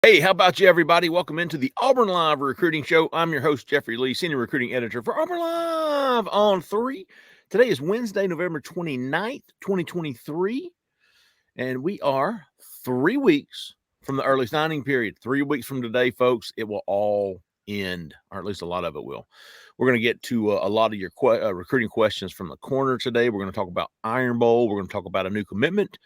Hey, how about you, everybody? Welcome into the Auburn Live Recruiting Show. I'm your host, Jeffrey Lee, Senior Recruiting Editor for Auburn Live on 3. Today is Wednesday, November 29th, 2023, and we are 3 weeks from the early signing period. 3 weeks from today, folks, it will all end, or at least a lot of it will. We're going to get to a lot of your recruiting questions from the corner today. We're going to talk about Iron Bowl. We're going to talk about a new commitment,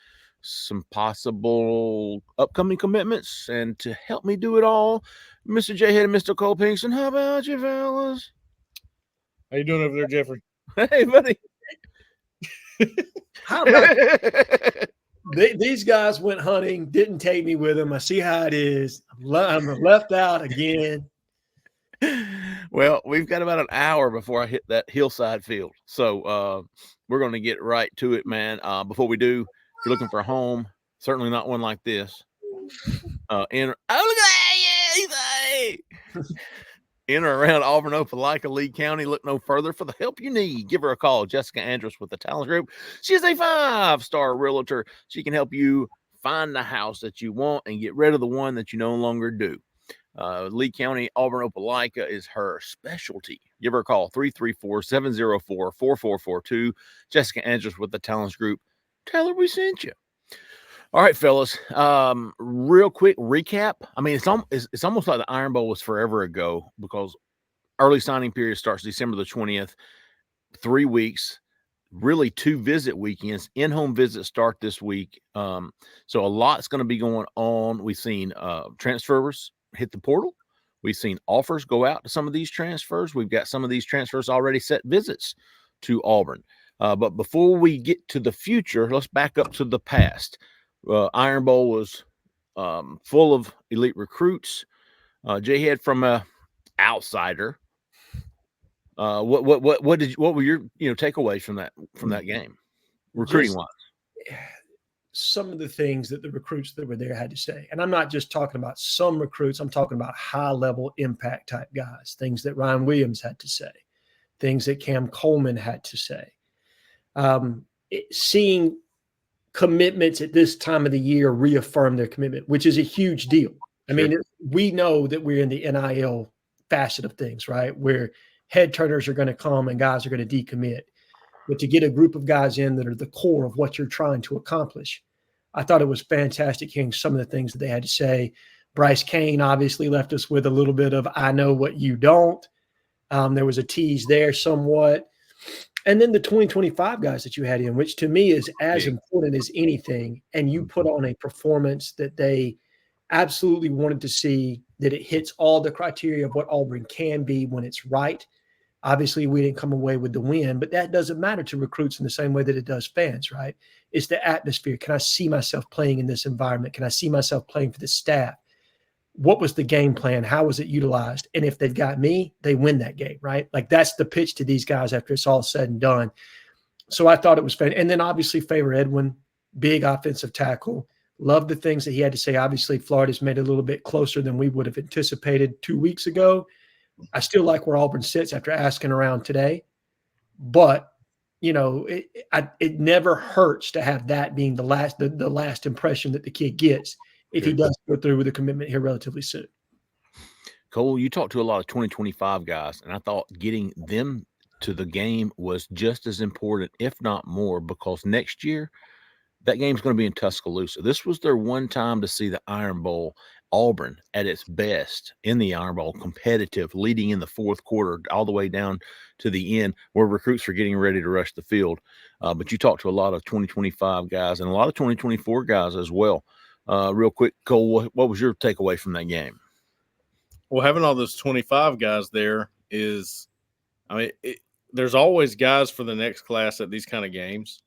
some possible upcoming commitments, and to help me do it all, Mr. Jhead and Mr. Cole Pinkston. How about you, fellas? How you doing over there, Jeffrey? Hey, buddy. How about these guys went hunting, didn't take me with them. I see how it is. I'm left out again. Well, we've got about an hour before I hit that hillside field. So we're going to get right to it, man. Before we do, if you're looking for a home, certainly not one like this. Look at that! In or around Auburn, Opelika, Lee County, look no further for the help you need. Give her a call. Jessica Andrus with the Talent Group. She is a 5-star realtor. She can help you find the house that you want and get rid of the one that you no longer do. Lee County, Auburn, Opelika is her specialty. Give her a call, 334-704-4442. Jessica Andrus with the Talent Group. Tell her we sent you. All right, fellas. Real quick recap. I mean, it's almost like the Iron Bowl was forever ago because early signing period starts December the 20th. 3 weeks, really 2 visit weekends. In-home visits start this week. So a lot's going to be going on. We've seen transfers hit the portal. We've seen offers go out to some of these transfers. We've got some of these transfers already set visits to Auburn. But before we get to the future, let's back up to the past. Iron Bowl was full of elite recruits. Jhead, from a outsider, what were your takeaways from that game, recruiting wise? Some of the things that the recruits that were there had to say, and I'm not just talking about some recruits. I'm talking about high level impact type guys. Things that Ryan Williams had to say, things that Cam Coleman had to say. Seeing commitments at this time of the year reaffirm their commitment, which is a huge deal. I mean, we know that we're in the NIL facet of things, right? Where head turners are going to come and guys are going to decommit. But to get a group of guys in that are the core of what you're trying to accomplish, I thought it was fantastic hearing some of the things that they had to say. Bryce Kane obviously left us with a little bit of, I know what you don't. There was a tease there somewhat. And then the 2025 guys that you had in, which to me is as important as anything. And you put on a performance that they absolutely wanted to see, that it hits all the criteria of what Auburn can be when it's right. Obviously, we didn't come away with the win, but that doesn't matter to recruits in the same way that it does fans, right? It's the atmosphere. Can I see myself playing in this environment? Can I see myself playing for the staff? What was the game plan? How was it utilized? And if they've got me, they win that game, right? Like that's the pitch to these guys after it's all said and done. So I thought it was fun. And then obviously Favor Edwin, big offensive tackle. Love the things that he had to say. Obviously, Florida's made it a little bit closer than we would have anticipated 2 weeks ago. I still like where Auburn sits after asking around today. But, it never hurts to have that being the last impression that the kid gets if he does go through with a commitment here relatively soon. Cole, you talked to a lot of 2025 guys, and I thought getting them to the game was just as important, if not more, because next year that game's going to be in Tuscaloosa. This was their one time to see the Iron Bowl, Auburn at its best in the Iron Bowl, competitive, leading in the fourth quarter all the way down to the end, where recruits are getting ready to rush the field. But you talked to a lot of 2025 guys and a lot of 2024 guys as well. Real quick, Cole, what was your takeaway from that game? Well, having all those 25 guys there is, there's always guys for the next class at these kind of games.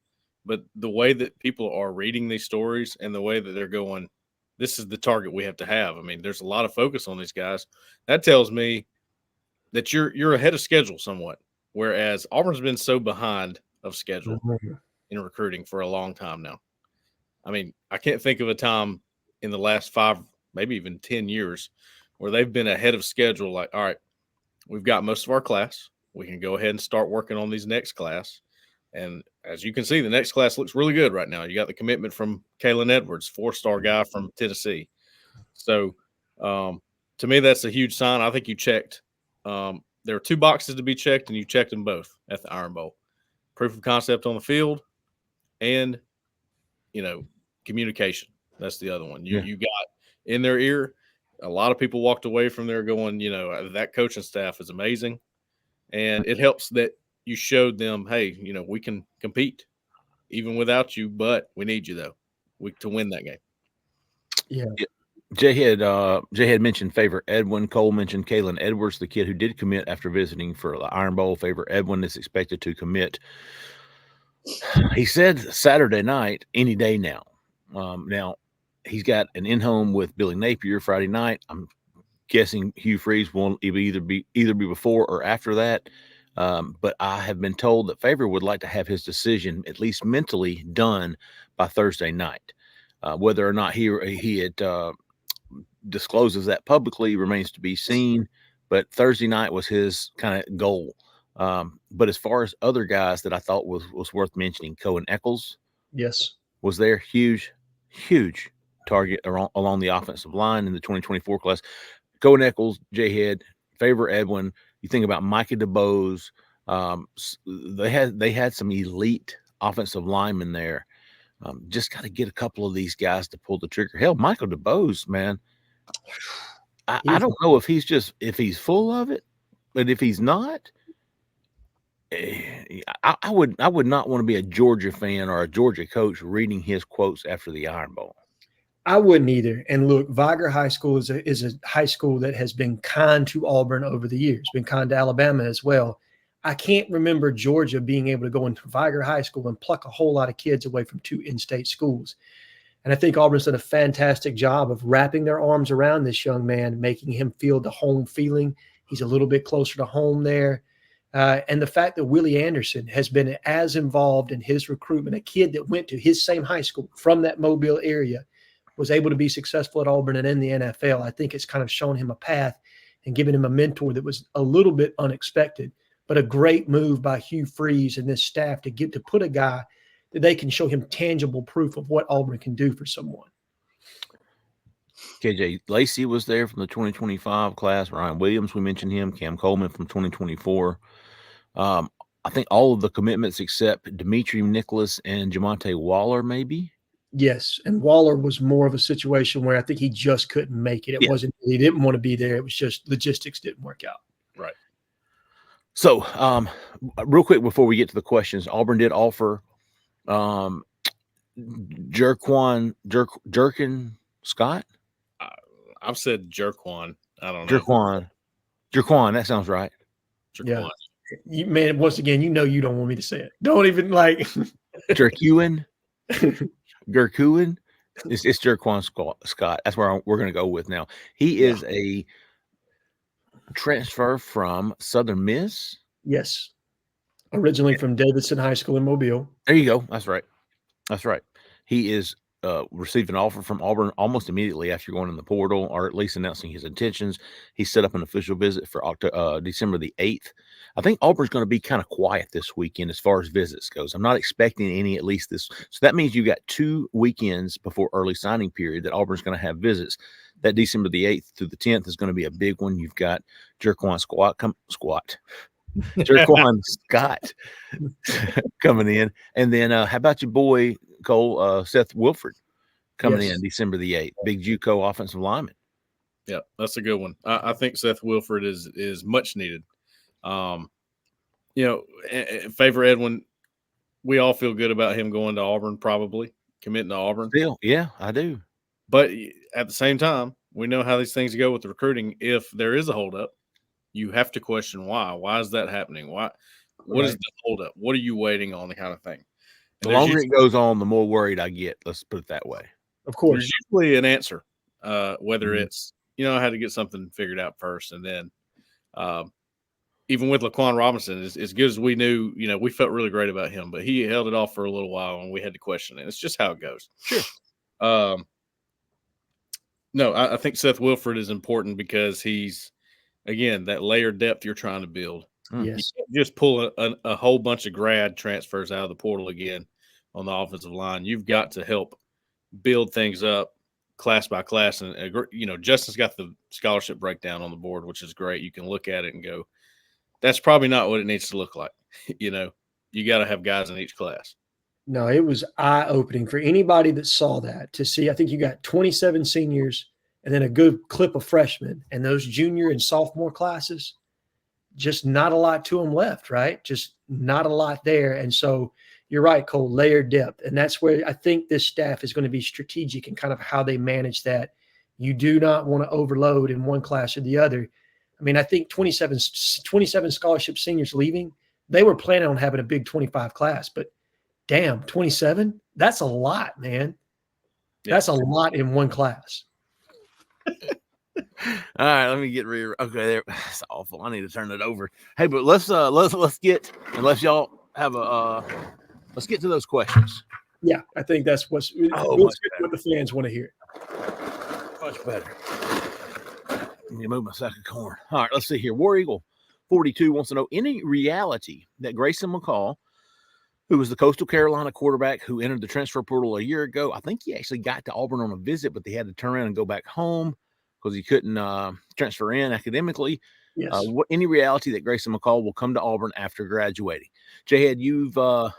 But the way that people are reading these stories and the way that they're going, this is the target we have to have. I mean, there's a lot of focus on these guys. That tells me that you're ahead of schedule somewhat, whereas Auburn's been so behind of schedule in recruiting for a long time now. I mean, I can't think of a time in the last 5, maybe even 10 years where they've been ahead of schedule. Like, all right, we've got most of our class. We can go ahead and start working on these next class. And as you can see, the next class looks really good right now. You got the commitment from Kalen Edwards, 4-star guy from Tennessee. So To me, that's a huge sign. I think you checked. There are 2 boxes to be checked, and you checked them both at the Iron Bowl. Proof of concept on the field and, communication. That's the other one. You got in their ear. A lot of people walked away from there going, that coaching staff is amazing. And it helps that you showed them, hey, we can compete even without you, but we need you, though, to win that game. Yeah. Jhead mentioned Favor Edwin. Cole mentioned Kalen Edwards, the kid who did commit after visiting for the Iron Bowl. Favor Edwin is expected to commit. He said Saturday night, any day now. Now, he's got an in-home with Billy Napier Friday night. I'm guessing Hugh Freeze will either be before or after that. But I have been told that Favor would like to have his decision, at least mentally, done by Thursday night. Whether or not he discloses that publicly remains to be seen. But Thursday night was his kind of goal. But as far as other guys that I thought was worth mentioning, Cohen Eccles, yes, was there. Huge target along the offensive line in the 2024 class. Cohen Eccles, Jhead, Favor Edwin. You think about Micah DeBose. They had some elite offensive linemen there. Just got to get a couple of these guys to pull the trigger. Hell, Michael DeBose, man. I don't know if he's full of it, but if he's not, I would not want to be a Georgia fan or a Georgia coach reading his quotes after the Iron Bowl. I wouldn't either. And look, Viger High School is a high school that has been kind to Auburn over the years, been kind to Alabama as well. I can't remember Georgia being able to go into Viger High School and pluck a whole lot of kids away from 2 in-state schools. And I think Auburn's done a fantastic job of wrapping their arms around this young man, making him feel the home feeling. He's a little bit closer to home there. And the fact that Willie Anderson has been as involved in his recruitment, a kid that went to his same high school from that Mobile area, was able to be successful at Auburn and in the NFL. I think it's kind of shown him a path and given him a mentor that was a little bit unexpected, but a great move by Hugh Freeze and this staff to put a guy that they can show him tangible proof of what Auburn can do for someone. KJ Lacey was there from the 2025 class. Ryan Williams, we mentioned him. Cam Coleman from 2024. I think all of the commitments except Dimitri Nicholas and Jamonte Waller, maybe. Yes, and Waller was more of a situation where I think he just couldn't make it. It wasn't he didn't want to be there. It was just logistics didn't work out. Right. So, real quick before we get to the questions, Auburn did offer Jerkin Scott. I've said Jerquan. I don't know. Jerquan. That sounds right. Jerquan. Yeah. Man, once again, you don't want me to say it. Don't even like Jerkuin. Gerkuin. It's Jerquan Scott. That's where we're going to go with now. He is a transfer from Southern Miss. Yes. Originally from Davidson High School in Mobile. There you go. That's right. He is received an offer from Auburn almost immediately after going in the portal, or at least announcing his intentions. He set up an official visit for December the 8th. I think Auburn's going to be kind of quiet this weekend as far as visits goes. I'm not expecting any, at least this. So that means you got 2 weekends before early signing period that Auburn's going to have visits. That December the 8th through the 10th is going to be a big one. You've got Jerquan Scott coming in. And then how about your boy, Cole, Seth Wilford coming in December the 8th, big JUCO offensive lineman. Yeah, that's a good one. I think Seth Wilford is much needed. Favor Edwin, we all feel good about him going to Auburn, probably committing to Auburn. Still, yeah, I do. But at the same time, we know how these things go with the recruiting. If there is a holdup, you have to question why. Why is that happening? Why? What is the holdup? What are you waiting on? The kind of thing. The longer it goes on, the more worried I get. Let's put it that way. Of course, there's usually an answer. Whether it's I had to get something figured out first, and then even with Laquan Robinson, as good as we knew, we felt really great about him, but he held it off for a little while, and we had to question it. It's just how it goes. Sure. No, I think Seth Wilford is important because he's, again, that layered depth you're trying to build. Yes. You can't just pull a whole bunch of grad transfers out of the portal again on the offensive line. You've got to help build things up class by class, and Justin's got the scholarship breakdown on the board, which is great. You can look at it and go, that's probably not what it needs to look like. You got to have guys in each class. No, it was eye-opening for anybody that saw that to see. I think you got 27 seniors and then a good clip of freshmen, and those junior and sophomore classes, just not a lot to them left, right? Just not a lot there. And so you're right, Cole, layered depth. And that's where I think this staff is going to be strategic in kind of how they manage that. You do not want to overload in one class or the other. I mean, I think 27 scholarship seniors leaving, they were planning on having a big 25 class, but damn, 27? That's a lot, man. Yeah. That's a lot in one class. All right, let me get rid of okay, there. It's awful. I need to turn it over. Hey, but let's get, unless y'all have let's get to those questions. Yeah, I think that's what the fans want to hear. Much better. Let me move my second corn. All right, let's see here. War Eagle 42 wants to know any reality that Grayson McCall, who was the Coastal Carolina quarterback who entered the transfer portal a year ago, I think he actually got to Auburn on a visit, but they had to turn around and go back home because he couldn't transfer in academically. Yes. Any reality that Grayson McCall will come to Auburn after graduating? Jhead, you've done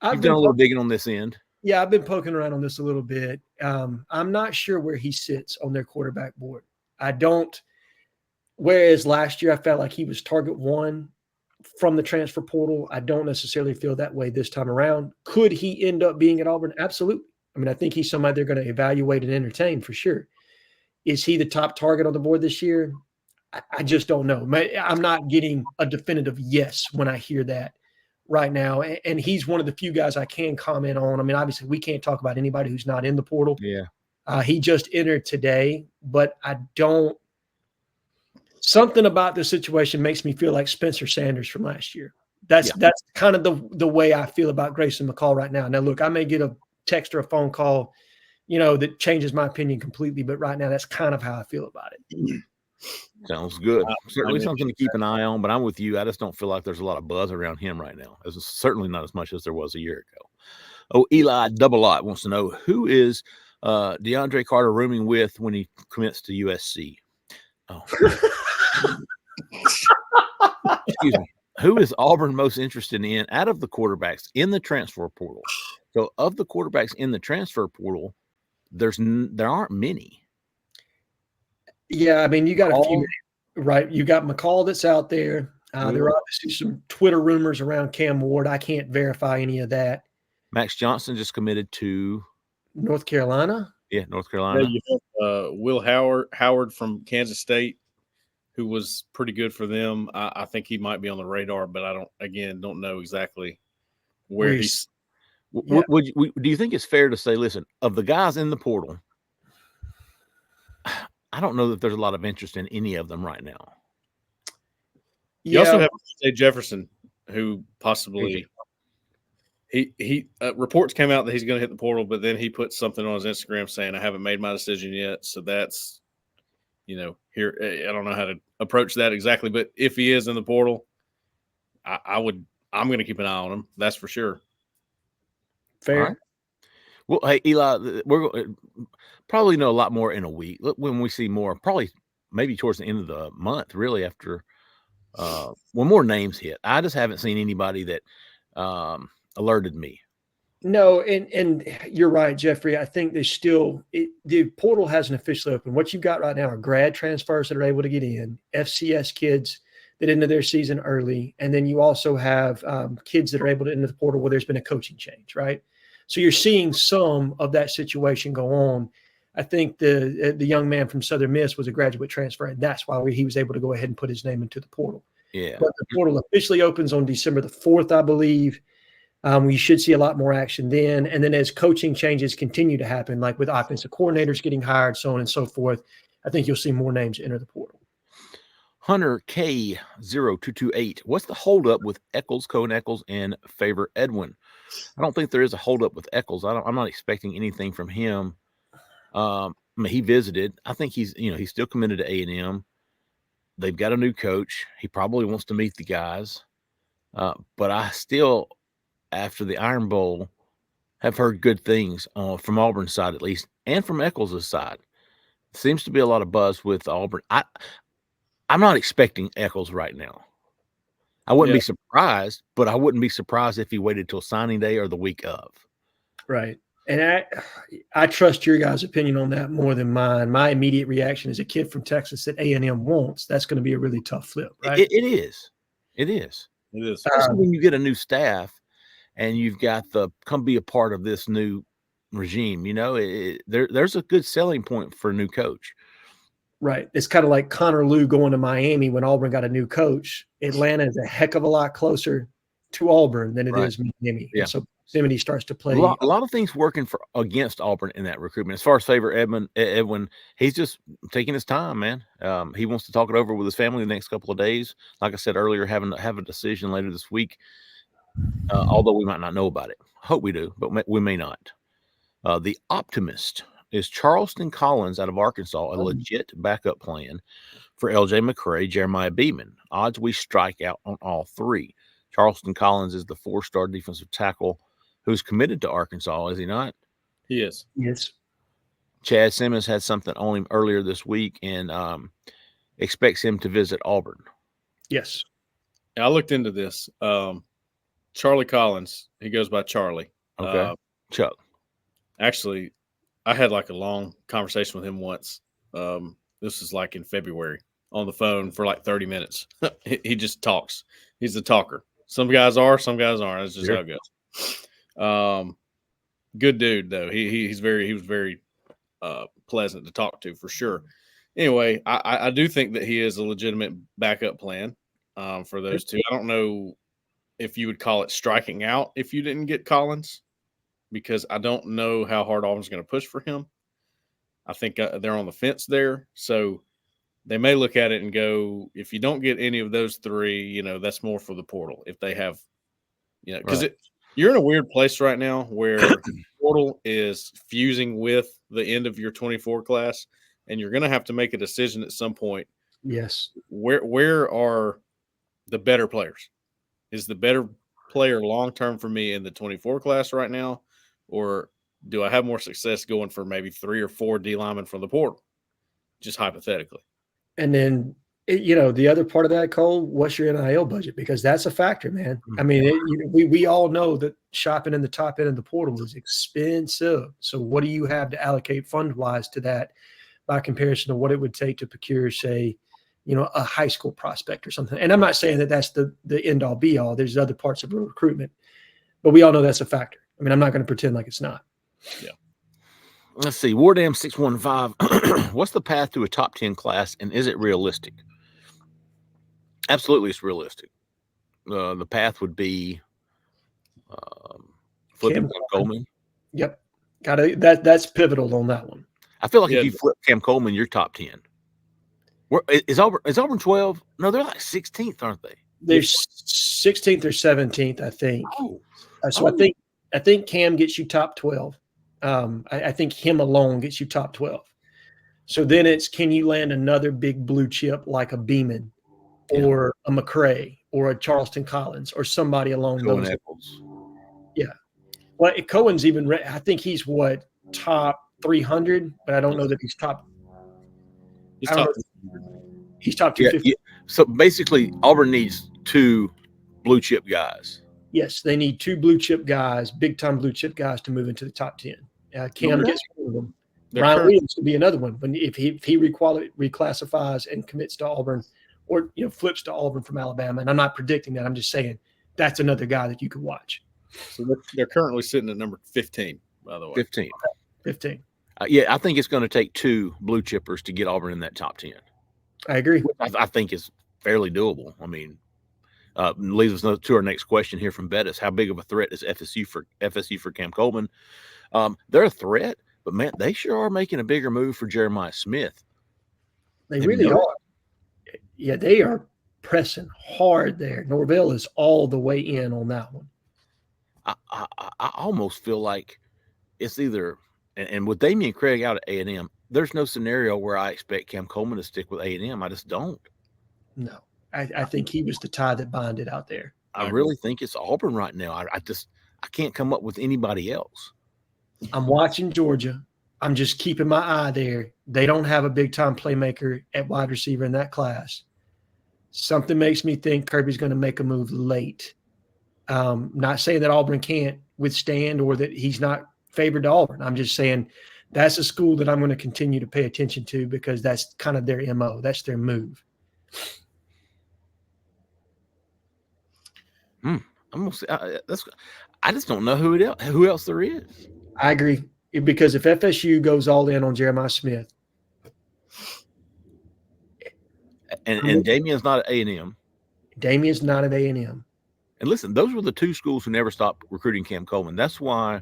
a little digging on this end. Yeah, I've been poking around on this a little bit. I'm not sure where he sits on their quarterback board. I don't. Whereas last year I felt like he was target one from the transfer portal, I don't necessarily feel that way this time around. Could he end up being at Auburn? Absolutely. I mean, I think he's somebody they're going to evaluate and entertain for sure. Is he the top target on the board this year? I just don't know. I'm not getting a definitive yes when I hear that right now. And he's one of the few guys I can comment on. I mean, obviously we can't talk about anybody who's not in the portal. Yeah. He just entered today, but I don't. Something about this situation makes me feel like Spencer Sanders from last year. That's kind of the way I feel about Grayson McCall right now. Now, look, I may get a text or a phone call, that changes my opinion completely, but right now that's kind of how I feel about it. Sounds good. Certainly something to keep an eye on, but I'm with you. I just don't feel like there's a lot of buzz around him right now. It's certainly not as much as there was a year ago. Oh, Eli Double Lot wants to know, who is DeAndre Carter rooming with when he commits to USC? Oh. Excuse me. Who is Auburn most interested in out of the quarterbacks in the transfer portal? So of the quarterbacks in the transfer portal, there aren't many. Yeah, I mean, you got a few, right? You got McCall that's out there. There are obviously some Twitter rumors around Cam Ward. I can't verify any of that. Max Johnson just committed to North Carolina. Yeah, North Carolina. Yeah, you have, Will Howard from Kansas State, who was pretty good for them. I think he might be on the radar, but I don't know exactly where he's. Yeah. Do you think it's fair to say, listen, of the guys in the portal, I don't know that there's a lot of interest in any of them right now. You also have Jay Jefferson, who possibly he reports came out that he's going to hit the portal, but then he put something on his Instagram saying, "I haven't made my decision yet." So that's, here I don't know how to approach that exactly, but if he is in the portal, I'm going to keep an eye on him. That's for sure. Fair. Right. Well, hey, Eli, we're probably know a lot more in a week when we see more, probably maybe towards the end of the month, really, after when more names hit. I just haven't seen anybody that alerted me. No, and you're right, Jeffrey. I think there's still the portal hasn't officially opened. What you've got right now are grad transfers that are able to get in, FCS kids that ended their season early, and then you also have kids that are able to enter the portal where there's been a coaching change, right? So you're seeing some of that situation go on. I think the young man from Southern Miss was a graduate transfer, and that's why he was able to go ahead and put his name into the portal. Yeah. But the portal officially opens on December the 4th, I believe. We should see a lot more action then. And then as coaching changes continue to happen, like with offensive coordinators getting hired, so on and so forth, I think you'll see more names enter the portal. Hunter K0228. What's the holdup with Eccles, Cohen Eccles, and Favor Edwin? I don't think there is a holdup with Eccles. I'm not expecting anything from him. I mean, he visited. I think he's still committed to A&M. They've got a new coach. He probably wants to meet the guys. But I still, after the Iron Bowl, have heard good things from Auburn's side, at least, and from Eccles' side. Seems to be a lot of buzz with Auburn. I'm not expecting Eccles right now. I wouldn't be surprised, but I wouldn't be surprised if he waited till signing day or the week of. Right. And I trust your guys' opinion on that more than mine. My immediate reaction is a kid from Texas that A&M wants. That's going to be a really tough flip, right? It is. It is. It is. Especially when you get a new staff and you've got come be a part of this new regime. You know, there's a good selling point for a new coach. Right. It's kind of like Connor Lew going to Miami when Auburn got a new coach. Atlanta is a heck of a lot closer to Auburn than it is Miami. Yeah. And so proximity starts to play. A lot of things working against Auburn in that recruitment. As far as favor Edwin, he's just taking his time, man. He wants to talk it over with his family the next couple of days. Like I said earlier, having to have a decision later this week. Although we might not know about it. I hope we do, but we may not. The optimist is Charleston Collins out of Arkansas, a legit backup plan for LJ McCray, Jeremiah Beeman. Odds we strike out on all three. Charleston Collins is the 4-star defensive tackle who's committed to Arkansas, is he not? He is. Yes. Chad Simmons had something on him earlier this week and expects him to visit Auburn. Yes. I looked into this. Charlie Collins, he goes by Charlie. Okay. Chuck. Actually, I had like a long conversation with him once. This is like in February on the phone for like 30 minutes. He just talks. He's a talker. Some guys are, some guys aren't. That's just how it goes. Good dude though. He was very pleasant to talk to for sure. Anyway, I do think that he is a legitimate backup plan for those two. I don't know if you would call it striking out if you didn't get Collins, because I don't know how hard Auburn's going to push for him. I think they're on the fence there. So they may look at it and go, if you don't get any of those three, that's more for the portal. If they have, because you're in a weird place right now where the portal is fusing with the end of your 24 class, and you're going to have to make a decision at some point. Yes. Where are the better players? Is the better player long-term for me in the 24 class right now? Or do I have more success going for maybe 3 or 4 D linemen from the portal? Just hypothetically. And then, the other part of that, Cole, what's your NIL budget? Because that's a factor, man. I mean, we all know that shopping in the top end of the portal is expensive. So what do you have to allocate fund-wise to that by comparison to what it would take to procure, say, a high school prospect or something? And I'm not saying that that's the end-all, be-all. There's other parts of recruitment. But we all know that's a factor. I mean, I'm not going to pretend like it's not. Yeah. Let's see. Wardam 615. What's the path to a top 10 class, and is it realistic? Absolutely, it's realistic. The path would be flipping Cam Coleman. Yep. That's pivotal on that one. I feel like if you flip Cam Coleman, you're top 10. Is Auburn 12? No, they're like 16th, aren't they? They're 16th or 17th, I think. I think Cam gets you top 12. I think him alone gets you top 12. So then it's, can you land another big blue chip like a Beeman or a McCray or a Charleston Collins or somebody along those lines? Yeah. Well, Cohen's even, I think he's top 300, but I don't know that he's top. He's top 250. Yeah. So basically, Auburn needs 2 blue chip guys. Yes, they need 2 blue chip guys, big time blue chip guys, to move into the top 10. Cam gets one of them. Ryan Williams would be another one. If he reclassifies and commits to Auburn, or flips to Auburn from Alabama. And I'm not predicting that. I'm just saying that's another guy that you could watch. So they're currently sitting at number 15, by the way. 15. 15. I think it's going to take 2 blue chippers to get Auburn in that top 10. I agree. I think it's fairly doable. I mean, leads us to our next question here from Bettis. How big of a threat is FSU for Cam Coleman? They're a threat, but man, they sure are making a bigger move for Jeremiah Smith. They really are. Yeah, they are pressing hard there. Norvell is all the way in on that one. I almost feel like it's either, and with Damian Craig out at A&M, there's no scenario where I expect Cam Coleman to stick with A&M. I just don't. No, I think he was the tie that bonded out there. I really think it's Auburn right now. I can't come up with anybody else. I'm watching Georgia. I'm just keeping my eye there. They don't have a big-time playmaker at wide receiver in that class. Something makes me think Kirby's going to make a move late. Not saying that Auburn can't withstand or that he's not favored to Auburn. I'm just saying that's a school that I'm going to continue to pay attention to because that's kind of their MO. That's their move. I just don't know who else there is. I agree. Because if FSU goes all in on Jeremiah Smith. And Damien's not at A&M. Damien's not at A&M. And listen, those were the two schools who never stopped recruiting Cam Coleman. That's why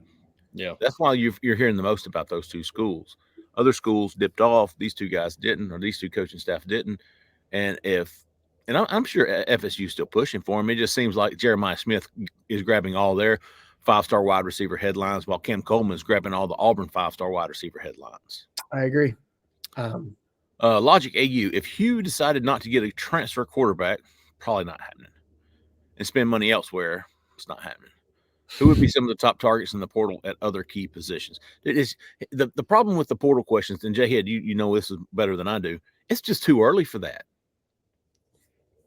you're hearing the most about those two schools. Other schools dipped off. These two guys didn't, or these two coaching staff didn't. And I'm sure FSU's still pushing for him. It just seems like Jeremiah Smith is grabbing all their 5-star wide receiver headlines while Cam Coleman is grabbing all the Auburn 5-star wide receiver headlines. I agree. Logic AU, if Hugh decided not to get a transfer quarterback, probably not happening, and spend money elsewhere, it's not happening. Who would be some of the top targets in the portal at other key positions? It is the problem with the portal questions, and Jhead, you know this is better than I do. It's just too early for that.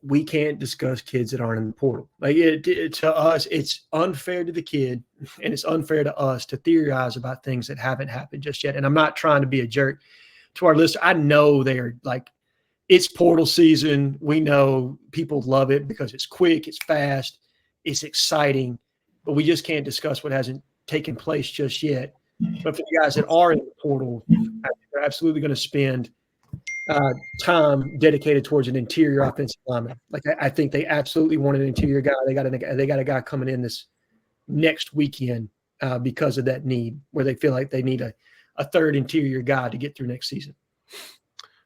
We can't discuss kids that aren't in the portal. Like to us, it's unfair to the kid, and it's unfair to us to theorize about things that haven't happened just yet. And I'm not trying to be a jerk to our listeners. I know they're like, it's portal season. We know people love it because it's quick, it's fast, it's exciting, but we just can't discuss what hasn't taken place just yet. But for the guys that are in the portal, they're absolutely going to spend time dedicated towards an interior offensive lineman. Like I think they absolutely want an interior guy. They got a guy coming in this next weekend because of that need, where they feel like they need a third interior guy to get through next season.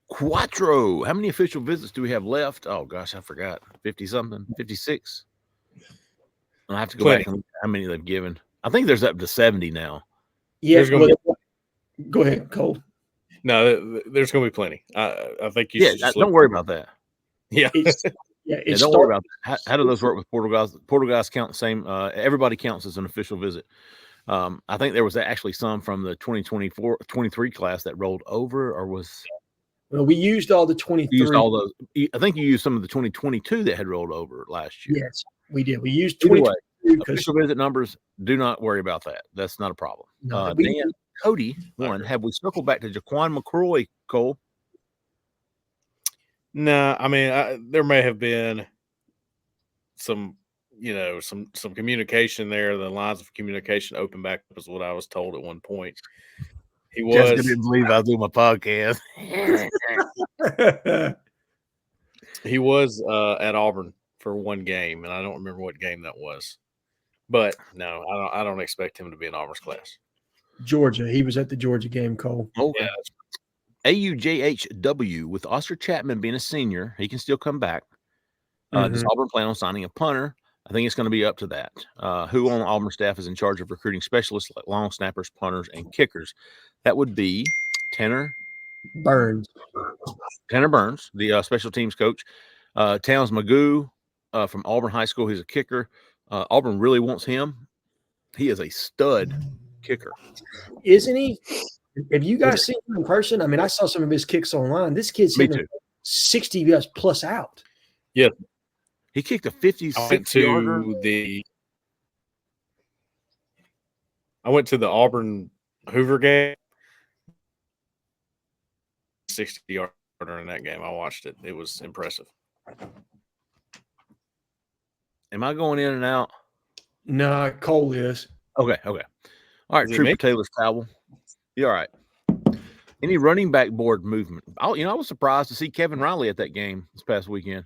Quattro. How many official visits do we have left? Oh gosh, I forgot. 50-something, 56. I'll have to go back and look at how many they've given. I think there's up to 70 now. Yeah, go ahead, Cole. No, there's going to be plenty. I think you should just don't worry about that. Yeah. Don't worry about that. How do those work with portal guys? Portal guys count the same. Everybody counts as an official visit. I think there was actually some from the 2024-23 class that rolled over, or was. Well, we used all the 23. Used all those. I think you used some of the 2022 that had we rolled last year. Yes, we did. We used 22. Official visit numbers. Do not worry about that. That's not a problem. No, Dan, Cody, one. Have we circled back to Jaquan McCroy, Cole? No, I mean, there may have been some communication there. The lines of communication open back up is what I was told at one point. He was. Jessica didn't believe I was doing my podcast. He was at Auburn for one game, and I don't remember what game that was. But no, I don't expect him to be in Auburn's class. Georgia. He was at the Georgia game, Cole. Okay. Yeah. AUJHW, with Oscar Chapman being a senior, he can still come back. Does Auburn plan on signing a punter? I think it's going to be up to that. Who on Auburn staff is in charge of recruiting specialists like long snappers, punters, and kickers? That would be Tanner Burns, the special teams coach. Towns Magoo from Auburn High School. He's a kicker. Auburn really wants him. He is a stud kicker. Isn't he? Have you guys seen him in person? I mean, I saw some of his kicks online. This kid's hitting 60 yards plus out. Yeah. He kicked a 56-yarder. I went to the Auburn Hoover game. 60-yarder in that game. I watched it. It was impressive. Am I going in and out? No, Cole is. Okay. All right, Trooper Taylor's towel. You all right? Any running back board movement? I was surprised to see Kevin Riley at that game this past weekend.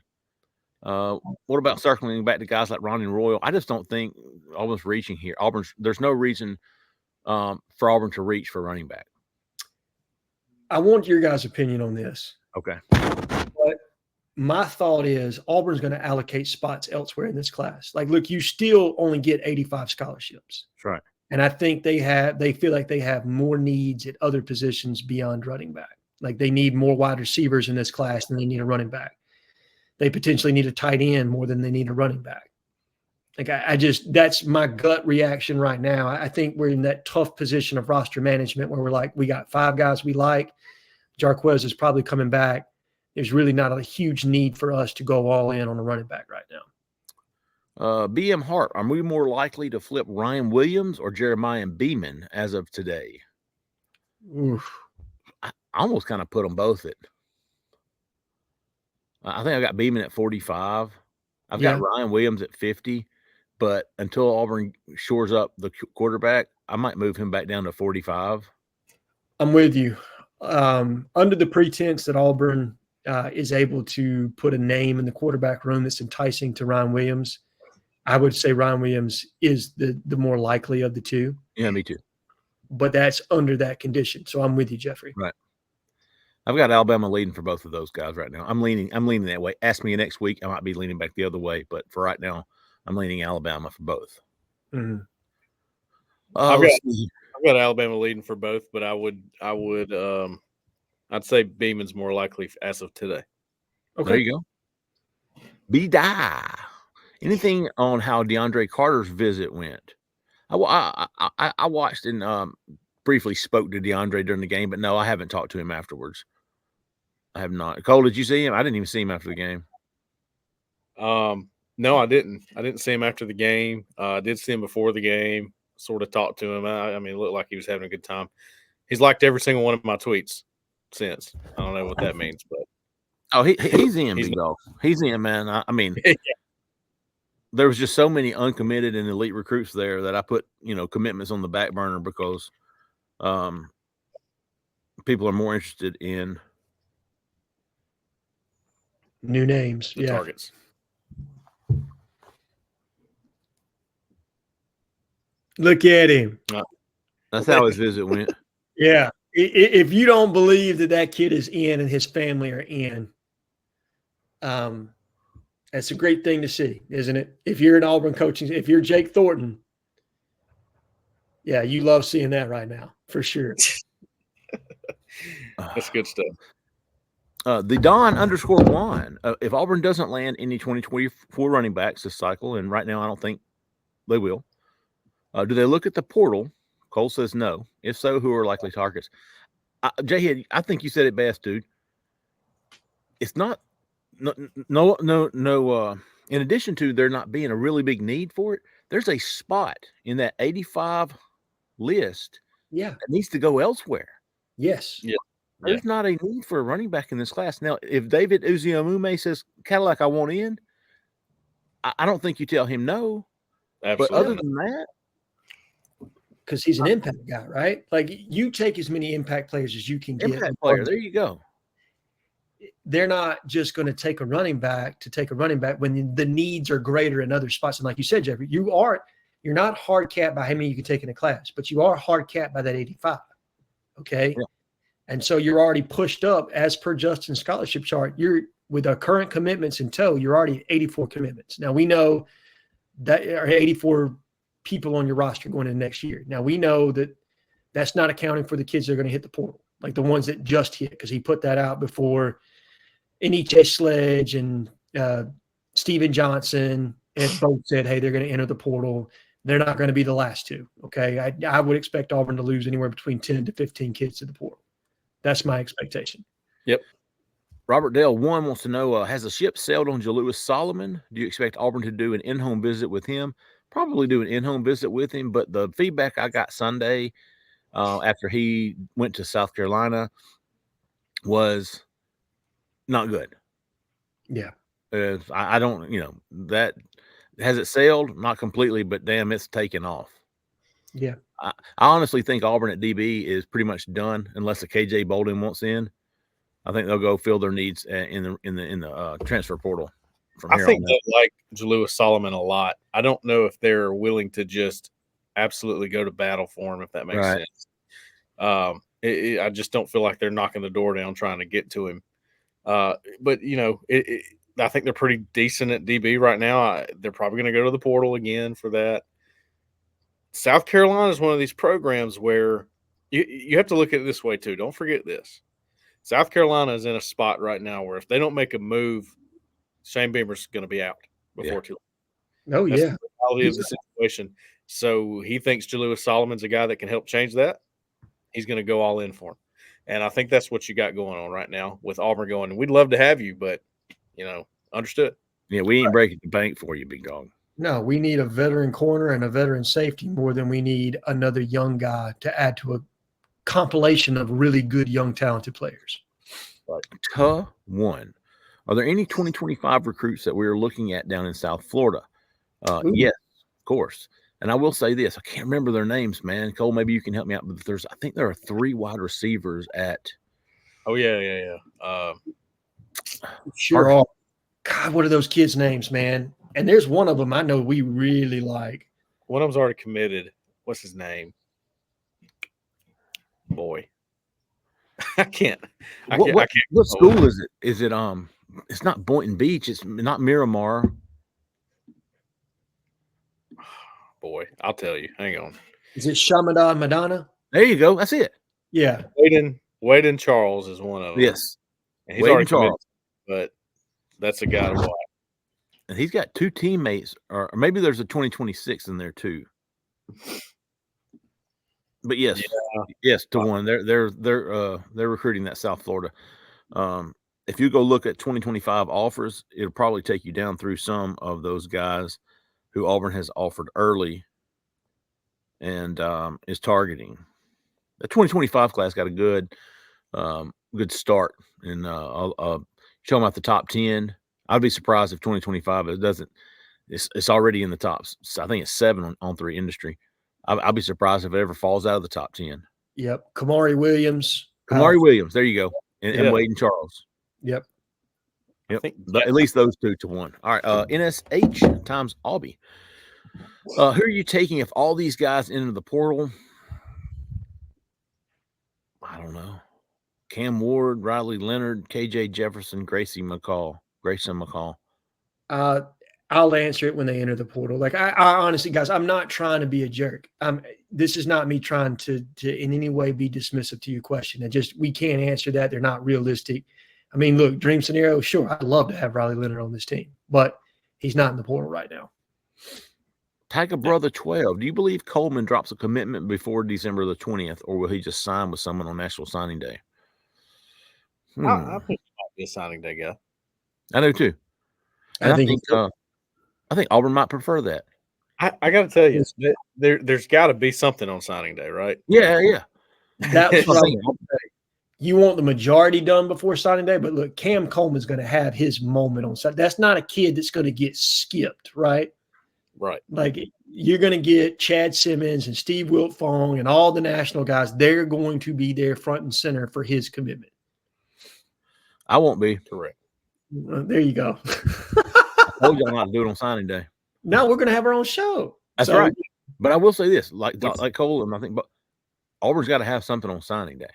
What about circling back to guys like Ronnie Royal? I just don't think Auburn's reaching here. There's no reason for Auburn to reach for running back. I want your guys' opinion on this. Okay. But my thought is Auburn's going to allocate spots elsewhere in this class. Like, look, you still only get 85 scholarships. That's right. And I think they feel like they have more needs at other positions beyond running back. Like, they need more wide receivers in this class than they need a running back. They potentially need a tight end more than they need a running back. Like I just, that's my gut reaction right now. I think we're in that tough position of roster management where we're like, we got 5 guys we like. Jarquez is probably coming back. There's really not a huge need for us to go all in on a running back right now. BM Hart, are we more likely to flip Ryan Williams or Jeremiah Beeman as of today? Oof. I almost kind of put them both at. I think I got Beeman at 45. I've got Ryan Williams at 50. But until Auburn shores up the quarterback, I might move him back down to 45. I'm with you. Under the pretense that Auburn is able to put a name in the quarterback room that's enticing to Ryan Williams, I would say Ryan Williams is the more likely of the two. Yeah, me too. But that's under that condition. So I'm with you, Jeffrey. Right. I've got Alabama leading for both of those guys right now. I'm leaning that way. Ask me next week, I might be leaning back the other way. But for right now, I'm leaning Alabama for both. Mm-hmm. I've got Alabama leading for both, but I'd say Beeman's more likely as of today. Okay. There you go. B-die. Anything on how DeAndre Carter's visit went? I watched and briefly spoke to DeAndre during the game, but no, I haven't talked to him afterwards. I have not. Cole, did you see him? I didn't even see him after the game. No, I didn't. I didn't see him after the game. I did see him before the game. Sort of talked to him. I mean, it looked like he was having a good time. He's liked every single one of my tweets since. I don't know what that means, but he's in, big dog. He's in, man. I mean, yeah. There was just so many uncommitted and elite recruits there that I put, commitments on the back burner because people are more interested in new names, targets. Look at him. That's how his visit went. Yeah. If you don't believe that kid is in and his family are in, that's a great thing to see, isn't it? If you're in Auburn coaching, if you're Jake Thornton, yeah, you love seeing that right now, for sure. That's good stuff. The Don _1. If Auburn doesn't land any 2024 running backs this cycle, and right now I don't think they will, do they look at the portal? Cole says no. If so, who are likely targets? Jhead, I think you said it best, dude. It's not no. In addition to there not being a really big need for it, there's a spot in that 85 list that needs to go elsewhere. Yes. Yeah. There's not a need for a running back in this class. Now, if David Uziamume says, Cadillac, I want in, I don't think you tell him no. Absolutely. But other than that, because he's an impact guy, right? Like you take as many impact players as you can get. Impact player, there you go. They're not just going to take a running back when the needs are greater in other spots. And like you said, Jeffrey, you're not hard capped by how many you can take in a class, but you are hard capped by that 85. Okay. Yeah. And so you're already pushed up as per Justin's scholarship chart. You're with our current commitments in tow, you're already at 84 commitments. Now we know that are 84 people on your roster going into next year. Now we know that that's not accounting for the kids that are going to hit the portal, like the ones that just hit, because he put that out before Eniche Sledge and Steven Johnson and both said, hey, they're going to enter the portal. They're not going to be the last two. Okay. I would expect Auburn to lose anywhere between 10 to 15 kids to the portal. That's my expectation. Yep. Robert Dale 1 wants to know, has the ship sailed on Jalewis Solomon? Do you expect Auburn to do an in-home visit with him? Probably do an in-home visit with him, but the feedback I got Sunday after he went to South Carolina was not good. Yeah. I don't, that has it sailed? Not completely, but damn, it's taken off. Yeah. I honestly think Auburn at DB is pretty much done unless the KJ Bolden wants in. I think they'll go fill their needs in the transfer portal. I think they like Jalewis Solomon a lot. I don't know if they're willing to just absolutely go to battle for him, if that makes sense. I just don't feel like they're knocking the door down trying to get to him. But I think they're pretty decent at DB right now. They're probably going to go to the portal again for that. South Carolina is one of these programs where you have to look at it this way too. Don't forget this. South Carolina is in a spot right now where if they don't make a move, Shane Beamer's going to be out before too long. Oh, That's yeah. reality of the situation. So he thinks Jalewis Solomon's a guy that can help change that. He's going to go all in for him. And I think that's what you got going on right now with Auburn going, we'd love to have you, but, understood. Yeah, we ain't breaking the bank for you, big dog. No, we need a veteran corner and a veteran safety more than we need another young guy to add to a compilation of really good, young, talented players. Tuh one. Are there any 2025 recruits that we are looking at down in South Florida? Yes, of course. And I will say this. I can't remember their names, man. Cole, maybe you can help me out. But I think there are 3 wide receivers at. Oh, yeah. Sure are. God, what are those kids' names, man? And there's one of them I know we really like. One of them's already committed. What's his name? Boy. I can't. What school is it? Is it it's not Boynton Beach, it's not Miramar. Boy, I'll tell you. Hang on. Is it Shamada Madonna? There you go. That's it. Yeah. Waden Charles is one of them. Yes. And he's already committed, but that's a guy to watch. And he's got 2 teammates, or maybe there's a 2026 in there too. But yes, to one. They're recruiting that South Florida. If you go look at 2025 offers, it'll probably take you down through some of those guys who Auburn has offered early and is targeting. The 2025 class got a good start, and I'll show them out the top 10. I'd be surprised if 2025 it doesn't. It's already in the tops. So I think it's 7 on 3 industry. I'll be surprised if it ever falls out of the top 10. Yep. Kamari Williams. Williams. There you go. And Waden Charles. Yep. At least those 2 to 1. All right. NSH times Aubie. Who are you taking if all these guys enter the portal? I don't know. Cam Ward, Riley Leonard, KJ Jefferson, Grayson McCall. I'll answer it when they enter the portal. Like I honestly, guys, I'm not trying to be a jerk. This is not me trying to in any way be dismissive to your question. We can't answer that. They're not realistic. I mean, look, dream scenario, sure, I'd love to have Riley Leonard on this team, but he's not in the portal right now. Tiger Brother 12. Do you believe Coleman drops a commitment before December the 20th, or will he just sign with someone on National Signing Day? I think he might be a signing day guy. I do too. And I think Auburn might prefer that. I got to tell you, there's got to be something on signing day, right? Yeah. That's what I'm saying. You want the majority done before signing day, but look, Cam Coleman's going to have his moment on signing. That's not a kid that's going to get skipped, right? Right. Like you're going to get Chad Simmons and Steve Wiltfong and all the national guys. They're going to be there front and center for his commitment. I won't be. Correct. There you go. I told y'all not to do it on signing day. Now we're going to have our own show. That's right. But I will say this, like Cole, and I think Auburn's got to have something on signing day.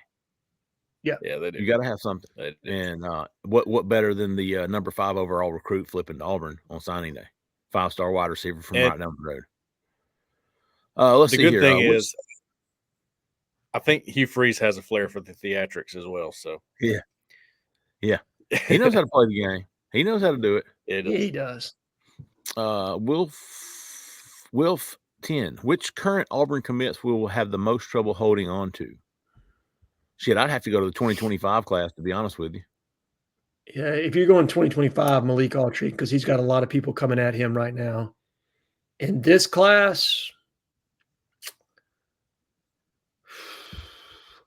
Yeah, they do. You got to have something. And what better than the number 5 overall recruit flipping to Auburn on signing day? 5-star wide receiver from right down the road. Let's see here. The good thing is, I think Hugh Freeze has a flair for the theatrics as well. So yeah, he knows how to play the game. He knows how to do it. Yeah, he does. Wilf 10. Which current Auburn commits will have the most trouble holding on to? Shit, I'd have to go to the 2025 class, to be honest with you. Yeah, if you're going 2025, Malik Autry, because he's got a lot of people coming at him right now. In this class,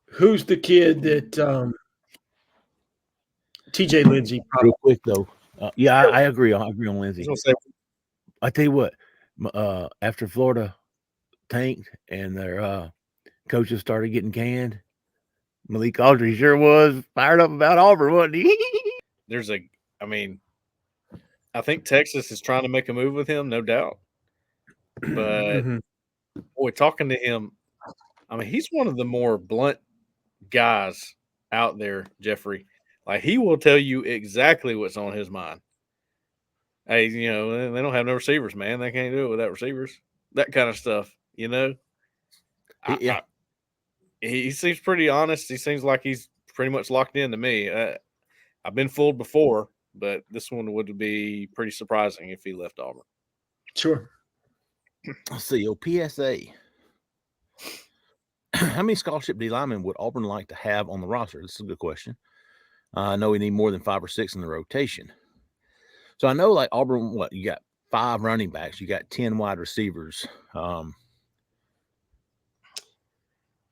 who's the kid that TJ Lindsey? Probably. Real quick, though. I agree. I agree on Lindsey. I tell you what, after Florida tanked and their coaches started getting canned, Malik Autry sure was fired up about Auburn, wasn't he? I think Texas is trying to make a move with him, no doubt. But boy, talking to him, he's one of the more blunt guys out there, Jeffrey. Like he will tell you exactly what's on his mind. Hey, they don't have no receivers, man. They can't do it without receivers. That kind of stuff, Yeah. He seems pretty honest. He seems like he's pretty much locked in to me. I've been fooled before, but this one would be pretty surprising if he left Auburn. Sure. Let's see. PSA. How many scholarship D linemen would Auburn like to have on the roster? This is a good question. I know we need more than 5 or 6 in the rotation. So I know, like Auburn, you got 5 running backs, you got 10 wide receivers. I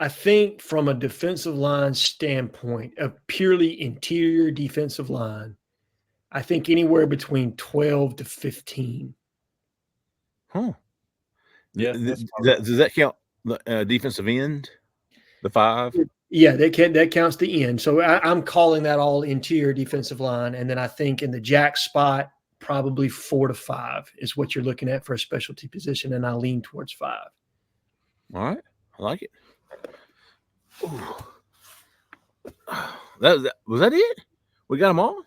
think from a defensive line standpoint, a purely interior defensive line, I think anywhere between 12 to 15. Huh. Yeah. Does that count the defensive end? The 5? Yeah, that counts the end. So I'm calling that all interior defensive line. And then I think in the jack spot, probably 4 to 5 is what you're looking at for a specialty position. And I lean towards 5. All right. I like it. Was that it? We got them all?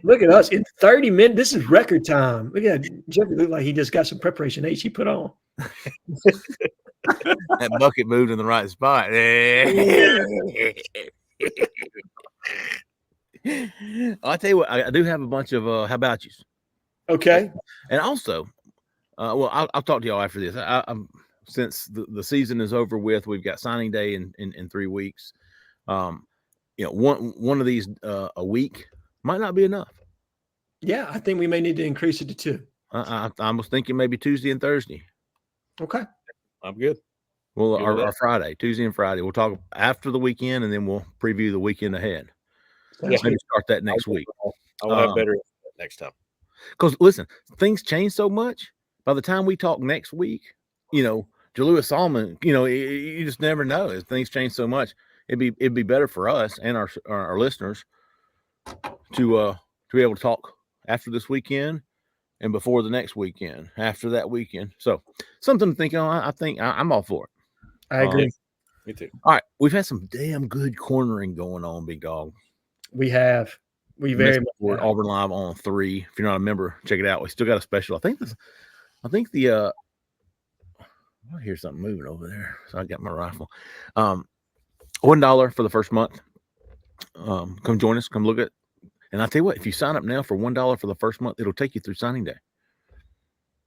Look at us in 30 minutes. This is record time. Look at Jeffrey. Look like he just got some preparation H he put on. That bucket moved in the right spot. I'll tell you what, I do have a bunch of how about yous. Okay. And also, well, I'll talk to y'all after this. I'm since the season is over with, we've got signing day in 3 weeks. One of these a week might not be enough. Yeah, I think we may need to increase it to 2. I was thinking maybe Tuesday and Thursday. Okay. I'm good. Well, our Friday, Tuesday and Friday. We'll talk after the weekend, and then we'll preview the weekend ahead. Maybe start that next week. I'll have better next time. Because listen, things change so much. By the time we talk next week, Jalewis Solomon, you just never know. Things change so much. It'd be better for us and our listeners to be able to talk after this weekend and before the next weekend, after that weekend. So something to think on. I think I'm all for it. I agree. Me too. All right. We've had some damn good cornering going on, big dog. We have. We very much have. Auburn Live on 3. If you're not a member, check it out. We still got a special. I think I hear something moving over there. So I got my rifle. $1 for the first month. Come join us. Come look at. And I'll tell you what, if you sign up now for $1 for the first month, it'll take you through signing day.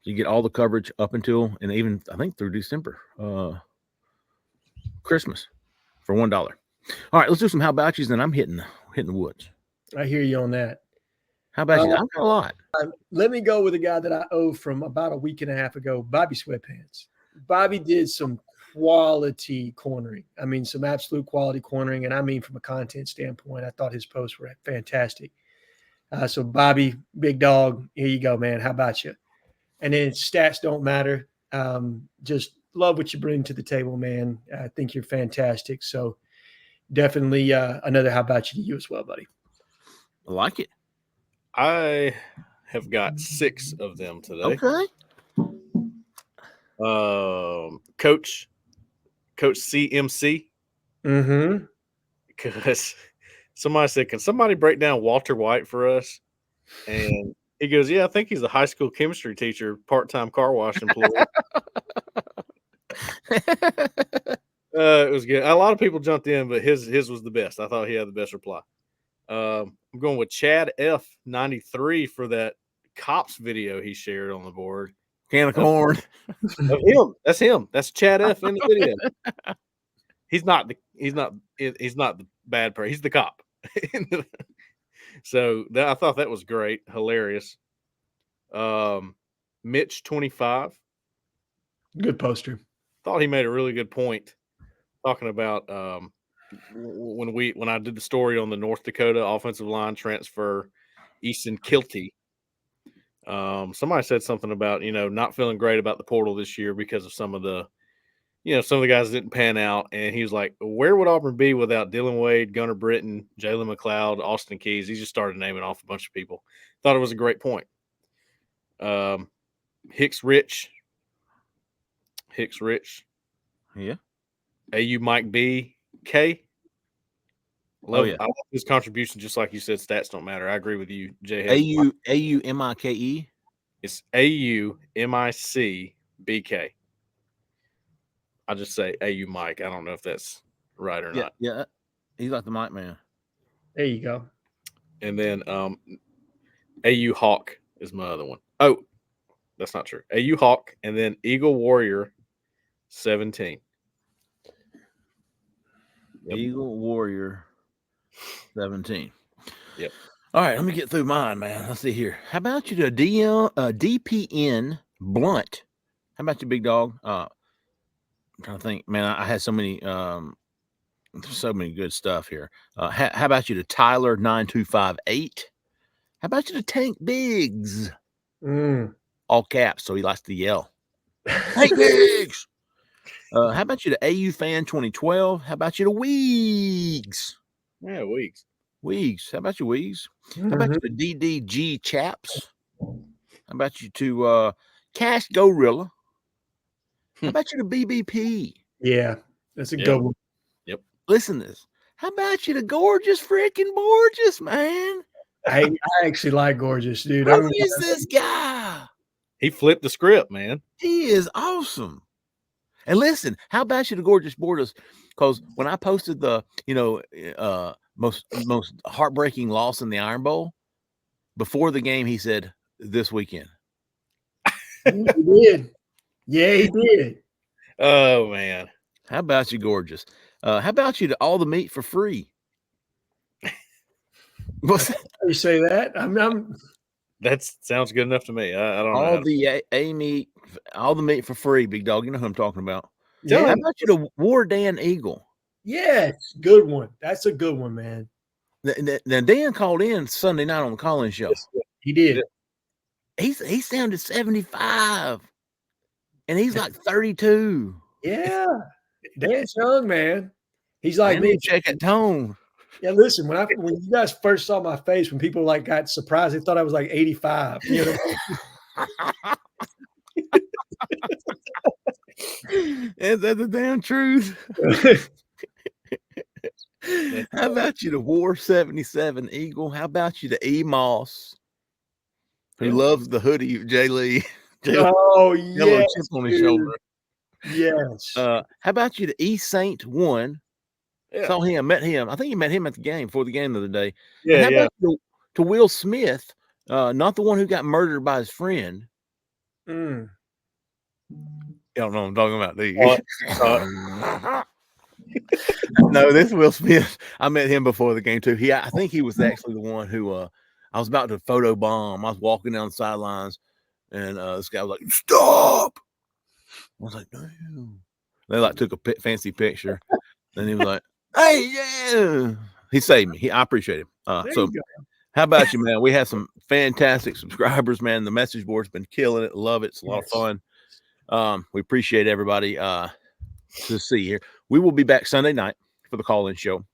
You get all the coverage up until, and even I think through December, Christmas, for $1. All right, let's do some how about yous, and I'm hitting the woods. I hear you on that. How about you? I've got a lot. Let me go with a guy that I owe from about a week and a half ago, Bobby Sweatpants. Bobby did some quality cornering. I mean, some absolute quality cornering. And I mean, from a content standpoint, I thought his posts were fantastic. So Bobby, big dog, here you go, man. How about you? And then stats don't matter. Just love what you bring to the table, man. I think you're fantastic. So definitely another how about you to you as well, buddy. I like it. I have got 6 of them today. Okay. Coach CMC. Mm-hmm. Because somebody said, can somebody break down Walter White for us? And he goes, yeah, I think he's a high school chemistry teacher, part-time car wash employee. It was good. A lot of people jumped in, but his was the best. I thought he had the best reply. I'm going with Chad F93 for that cops video he shared on the board. Can of corn. Of him. That's him. That's Chad F in the video. He's not the bad person. He's the cop. So I thought that was great, hilarious. Mitch 25. Good poster. Thought he made a really good point talking about when I did the story on the North Dakota offensive line transfer, Easton Kilty. Somebody said something about not feeling great about the portal this year because of some of the guys didn't pan out, and he was like, where would Auburn be without Dylan Wade, Gunnar Britton, Jalen McLeod, Austin Keys? He just started naming off a bunch of people. Thought it was a great point. Hicks Rich. Yeah. AU Mike B. K. I love his contribution, just like you said, stats don't matter. I agree with you, Jhead. AU MIKE. It's AU MIC BK. I just say AU Mike. I don't know if that's right or not. Yeah. He's like the mic man. There you go. And then AU Hawk is my other one. Oh, That's not true. AU Hawk, and then Eagle Warrior 17. Yep. Eagle Warrior 17. Yep. All right, let me get through mine, man. Let's see here. How about you to DPN Blunt? How about you, big dog? I'm trying to think, man. I had so many good stuff here. How about you to Tyler 9258? How about you to Tank Biggs? All caps, so he likes to yell. Tank Biggs. How about you to AU Fan 2012? How about you to Weeks? Yeah, Weeks. Weeks. How about you, Weeks? How about you to DDG Chaps? How about you to Cash Gorilla? How about you to BBP? Yeah, that's a good one. Yep. Listen to this. How about you to Gorgeous freaking Gorgeous, man? I actually like Gorgeous, dude. Who is this guy? He flipped the script, man. He is awesome. And listen, how about you to Gorgeous Borders? Because when I posted the, most heartbreaking loss in the Iron Bowl, before the game, he said, this weekend. He did. Yeah, he did. Oh, man. How about you, Gorgeous? How about you to all the meat for free? What's that? You say that? That sounds good enough to me. I don't know. All the meat, all the meat for free, big dog. You know who I'm talking about. Yeah. How about you to War Dan Eagle? Yes, good one. That's a good one, man. Now Dan called in Sunday night on the call-in show. He did. He sounded 75, and he's like 32. Yeah, Dan's young, man. He's like me. Check that tone. Yeah, listen. When you guys first saw my face, when people like got surprised, they thought I was like 85. You know? Is that the damn truth? How about you to War 77 Eagle? How about you to E Moss, who loves the hoodie of Jay Lee? Oh, yeah. Chip on his shoulder. Yes. How about you to E Saint 1? Yeah. Saw him, met him. I think you met him at the game before the game the other day. Yeah, and how about you to Will Smith, not the one who got murdered by his friend. You don't know what I'm talking about, do you? No, this Will Smith. I met him before the game too. I think he was actually the one who I was about to photo bomb. I was walking down the sidelines, and this guy was like, "Stop!" I was like, "No." They like took a fancy picture. Then he was like, "Hey, yeah." He saved me. I appreciate him. So, how about you, man? We have some fantastic subscribers, man. The message board's been killing it. Love it. It's a lot of fun. We appreciate everybody to see here. We will be back Sunday night for the call-in show,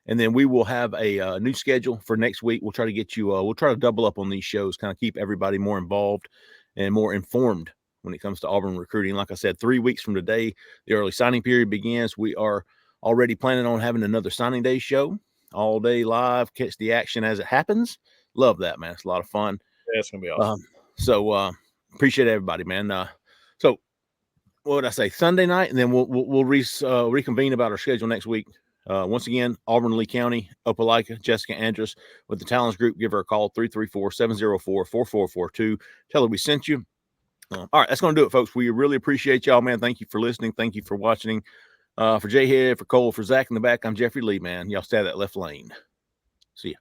and then we will have a new schedule for next week. We'll try to get you. We'll try to double up on these shows, kind of keep everybody more involved and more informed when it comes to Auburn recruiting. Like I said, 3 weeks from today, the early signing period begins. We are already planning on having another signing day show, all day live, catch the action as it happens. Love that, man. It's a lot of fun. Yeah, it's gonna be awesome. So appreciate everybody, man. So what would I say? Sunday night, and then we'll reconvene about our schedule next week. Once again, Auburn, Lee County, Opelika, Jessica Andrus with the Talents Group. Give her a call, 334-704-4442. Tell her we sent you. All right, that's going to do it, folks. We really appreciate y'all, man. Thank you for listening. Thank you for watching. For Jhead, for Cole, for Zach in the back, I'm Jeffrey Lee, man. Y'all stay out of that left lane. See ya.